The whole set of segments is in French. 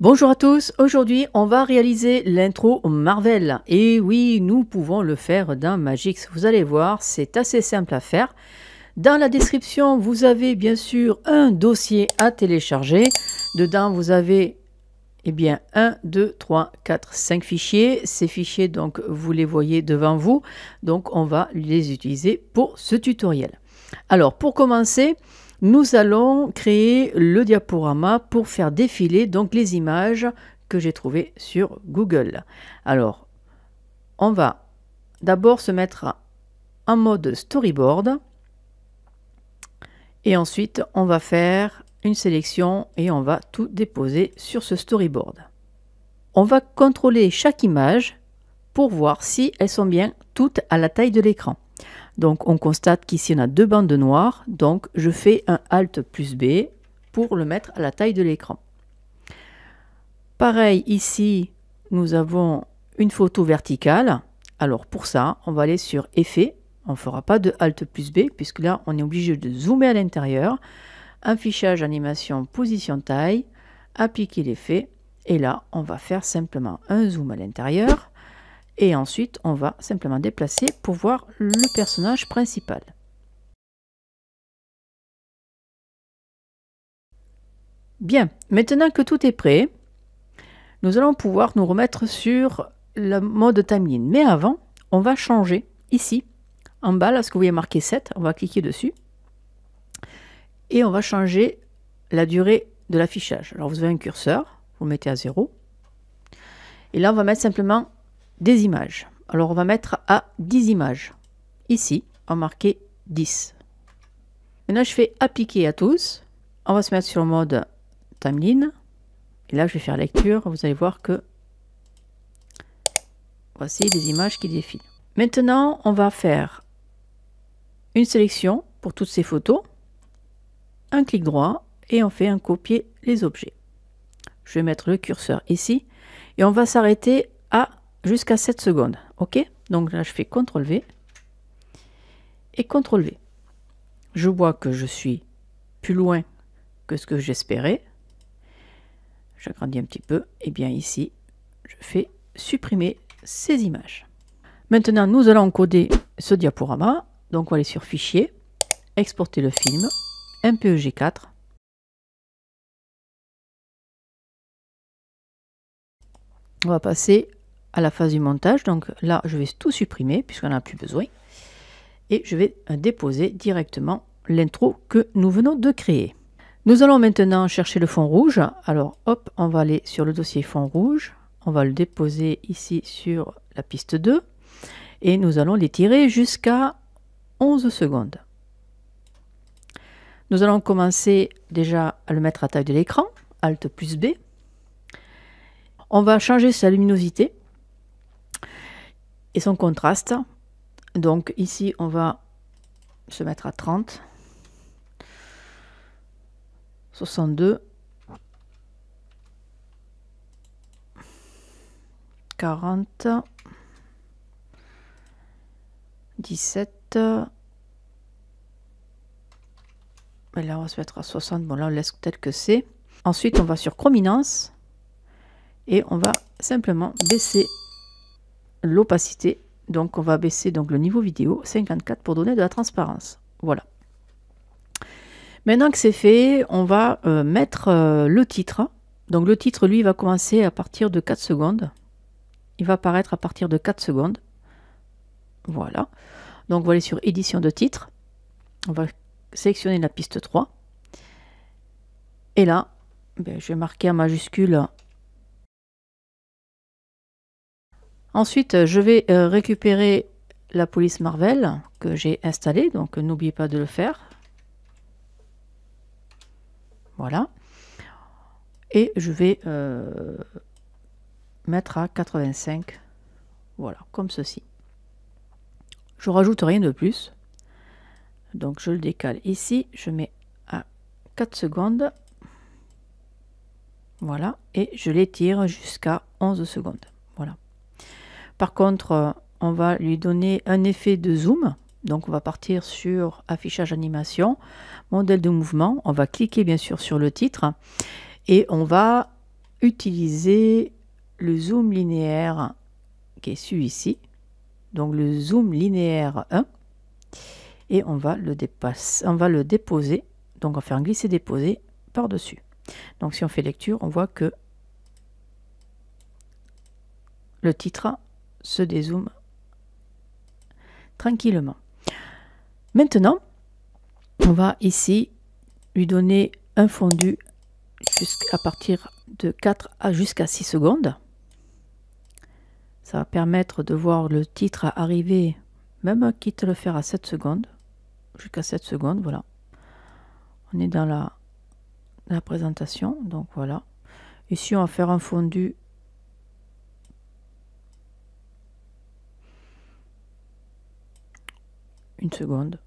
Bonjour à tous, aujourd'hui on va réaliser l'intro Marvel. Et oui, nous pouvons le faire dans Magix. Vous allez voir, c'est assez simple à faire. Dans la description, vous avez bien sûr un dossier à télécharger. Dedans, vous avez 1, 2, 3, 4, 5 fichiers. Ces fichiers, donc, vous les voyez devant vous. Donc, on va les utiliser pour ce tutoriel. Alors, pour commencer, nous allons créer le diaporama pour faire défiler donc les images que j'ai trouvées sur Google. Alors, on va d'abord se mettre en mode storyboard et ensuite on va faire une sélection et on va tout déposer sur ce storyboard. On va contrôler chaque image pour voir si elles sont bien toutes à la taille de l'écran. Donc on constate qu'ici on a deux bandes noires, donc je fais un Alt plus B pour le mettre à la taille de l'écran. Pareil ici, nous avons une photo verticale. Alors pour ça, on va aller sur Effet. On ne fera pas de Alt plus B puisque là on est obligé de zoomer à l'intérieur. Affichage, animation, position, taille, appliquer l'effet. Et là, on va faire simplement un zoom à l'intérieur. Et ensuite, on va simplement déplacer pour voir le personnage principal. Bien, maintenant que tout est prêt, nous allons pouvoir nous remettre sur le mode timeline. Mais avant, on va changer ici, en bas, là, ce que vous voyez marqué 7, on va cliquer dessus. Et on va changer la durée de l'affichage. Alors, vous avez un curseur, vous le mettez à 0. Et là, on va mettre simplement des images. Alors, on va mettre à 10 images. Ici, on va marquer 10. Maintenant, je fais appliquer à tous. On va se mettre sur le mode timeline. Et là, je vais faire lecture. Vous allez voir que voici les images qui défilent. Maintenant, on va faire une sélection pour toutes ces photos. Un clic droit et on fait un copier les objets. Je vais mettre le curseur ici et on va s'arrêter à jusqu'à 7 secondes. OK? Donc là, je fais CTRL V et CTRL V. Je vois que je suis plus loin que ce que j'espérais. J'agrandis un petit peu. Et bien ici, je fais supprimer ces images. Maintenant, nous allons encoder ce diaporama. Donc, on va aller sur Fichier, exporter le film, MPEG-4. On va passer à la phase du montage. Donc là, je vais tout supprimer puisqu'on n'en a plus besoin. Et je vais déposer directement l'intro que nous venons de créer. Nous allons maintenant chercher le fond rouge. Alors hop, on va aller sur le dossier fond rouge. On va le déposer ici sur la piste 2. Et nous allons l'étirer jusqu'à 11 secondes. Nous allons commencer déjà à le mettre à taille de l'écran. Alt plus B. On va changer sa luminosité et son contraste. Donc ici, on va se mettre à 30, 62, 40, 17. Et là, on va se mettre à 60. Bon, là, on laisse tel que c'est. Ensuite, on va sur Chrominance et on va simplement baisser l'opacité. Donc on va baisser donc le niveau vidéo 54 pour donner de la transparence. Voilà. Maintenant que c'est fait, on va mettre le titre. Donc le titre, lui, va commencer à partir de 4 secondes. Il va apparaître à partir de 4 secondes. Voilà. Donc on va aller sur édition de titre. On va sélectionner la piste 3. Et là, je vais marquer en majuscule. Ensuite, je vais récupérer la police Marvel que j'ai installée, donc n'oubliez pas de le faire. Voilà. Et je vais mettre à 85. Voilà, comme ceci. Je rajoute rien de plus. Donc je le décale ici, je mets à 4 secondes. Voilà, et je l'étire jusqu'à 11 secondes. Voilà. Par contre, on va lui donner un effet de zoom. Donc on va partir sur affichage animation, modèle de mouvement. On va cliquer bien sûr sur le titre et on va utiliser le zoom linéaire qui est celui-ci, donc le zoom linéaire 1, et on va le déposer, donc on va faire un glisser-déposer par-dessus. Donc si on fait lecture, on voit que le titre se dézoome tranquillement. Maintenant, on va ici lui donner un fondu à partir de 4 à jusqu'à 6 secondes. Ça va permettre de voir le titre arriver, même quitte à le faire à 7 secondes, jusqu'à 7 secondes, voilà. On est dans la présentation, donc voilà. Ici, on va faire un fondu une seconde.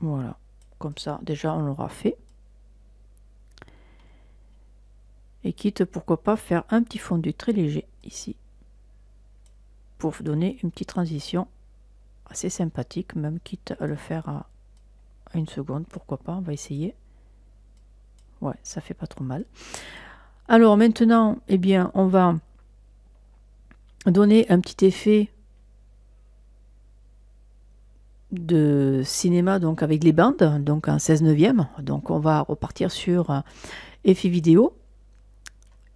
Voilà, comme ça, déjà, on l'aura fait. Et quitte, pourquoi pas, faire un petit fondu très léger, ici, pour donner une petite transition assez sympathique, même quitte à le faire à une seconde, pourquoi pas, on va essayer. Ouais, ça fait pas trop mal. Alors maintenant, eh bien, on va donner un petit effet de cinéma, donc avec les bandes, donc en 16/9. Donc on va repartir sur effet vidéo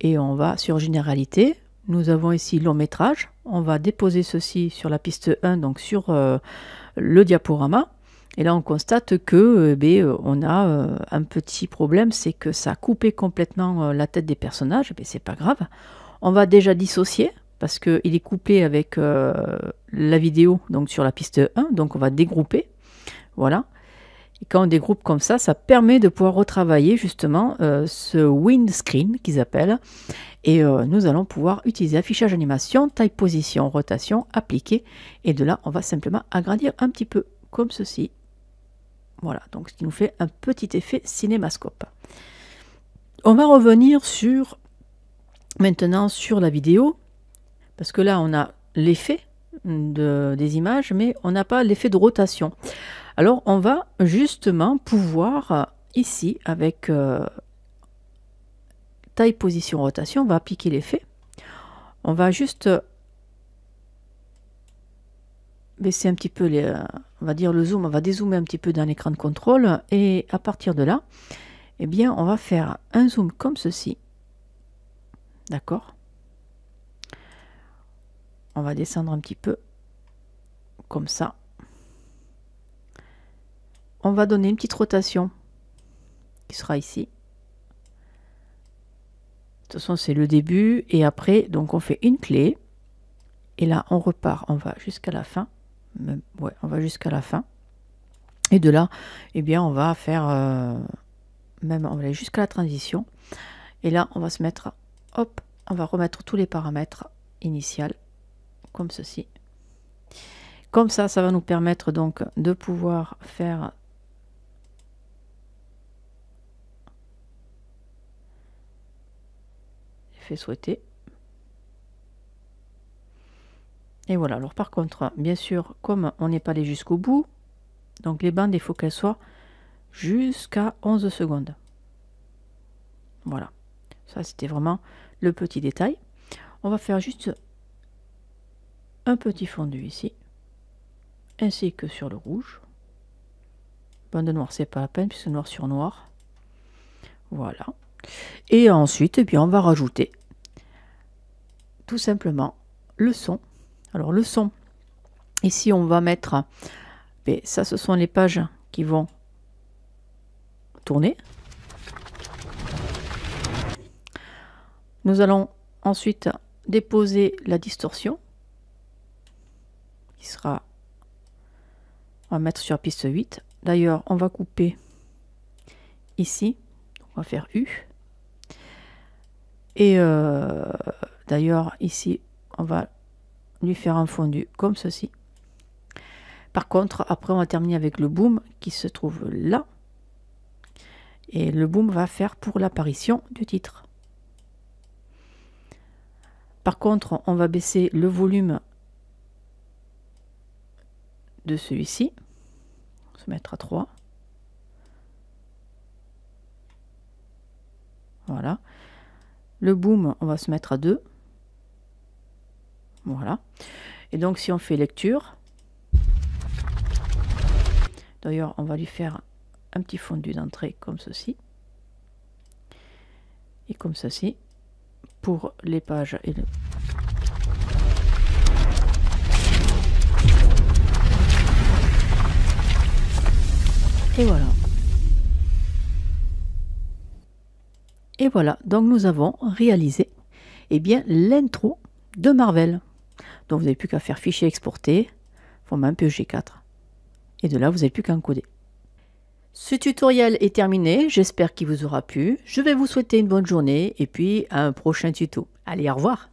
et on va sur généralité. Nous avons ici long métrage. On va déposer ceci sur la piste 1, donc sur le diaporama. Et là, on constate que on a un petit problème, c'est que ça a coupé complètement la tête des personnages. Mais c'est pas grave. On va déjà dissocier parce qu'il est couplé avec la vidéo, donc sur la piste 1. Donc on va dégrouper. Voilà. Et quand on dégroupe comme ça permet de pouvoir retravailler justement ce windscreen qu'ils appellent. Et nous allons pouvoir utiliser affichage animation, taille, position, rotation, appliquer. Et de là, on va simplement agrandir un petit peu, comme ceci. Voilà, donc ce qui nous fait un petit effet cinémascope. On va revenir maintenant sur la vidéo, parce que là, on a l'effet des images, mais on n'a pas l'effet de rotation. Alors, on va justement pouvoir, ici, avec taille, position, rotation, on va appliquer l'effet. On va juste baisser un petit peu, on va dire le zoom, on va dézoomer un petit peu dans l'écran de contrôle. Et à partir de là, eh bien, on va faire un zoom comme ceci. D'accord? On va descendre un petit peu, comme ça. On va donner une petite rotation, qui sera ici. De toute façon, c'est le début. Et après, donc on fait une clé. Et là, on repart, on va jusqu'à la fin. Ouais, on va jusqu'à la fin. Et de là, eh bien, on va faire, on va aller jusqu'à la transition. Et là, on va se mettre, hop, on va remettre tous les paramètres initiaux, comme ceci. Comme ça, ça va nous permettre donc de pouvoir faire l'effet souhaité. Et voilà, alors par contre, bien sûr, comme on n'est pas allé jusqu'au bout, donc les bandes, il faut qu'elles soient jusqu'à 11 secondes. Voilà, ça c'était vraiment le petit détail. On va faire juste un petit fondu ici, ainsi que sur le rouge. Bande noire, c'est pas la peine, puisque noir sur noir. Voilà. Et ensuite, eh bien, on va rajouter tout simplement le son. Alors le son, ici on va mettre, ça ce sont les pages qui vont tourner. Nous allons ensuite déposer la distorsion, qui sera, on va mettre sur la piste 8. D'ailleurs, on va couper ici, on va faire U. Et d'ailleurs, ici, on va lui faire un fondu comme ceci. Par contre, après, on va terminer avec le boom qui se trouve là. Et le boom va faire pour l'apparition du titre. Par contre, on va baisser le volume de celui-ci. On va se mettre à 3. Voilà. Le boom, on va se mettre à 2. Voilà. Et donc, si on fait lecture, d'ailleurs, on va lui faire un petit fondu d'entrée comme ceci. Et comme ceci, pour les pages et le... Et voilà. Et voilà, donc nous avons réalisé l'intro de Marvel. Donc vous n'avez plus qu'à faire fichier exporté, format MPEG-4. Et de là, vous n'avez plus qu'à encoder. Ce tutoriel est terminé, j'espère qu'il vous aura plu. Je vais vous souhaiter une bonne journée et puis à un prochain tuto. Allez, au revoir!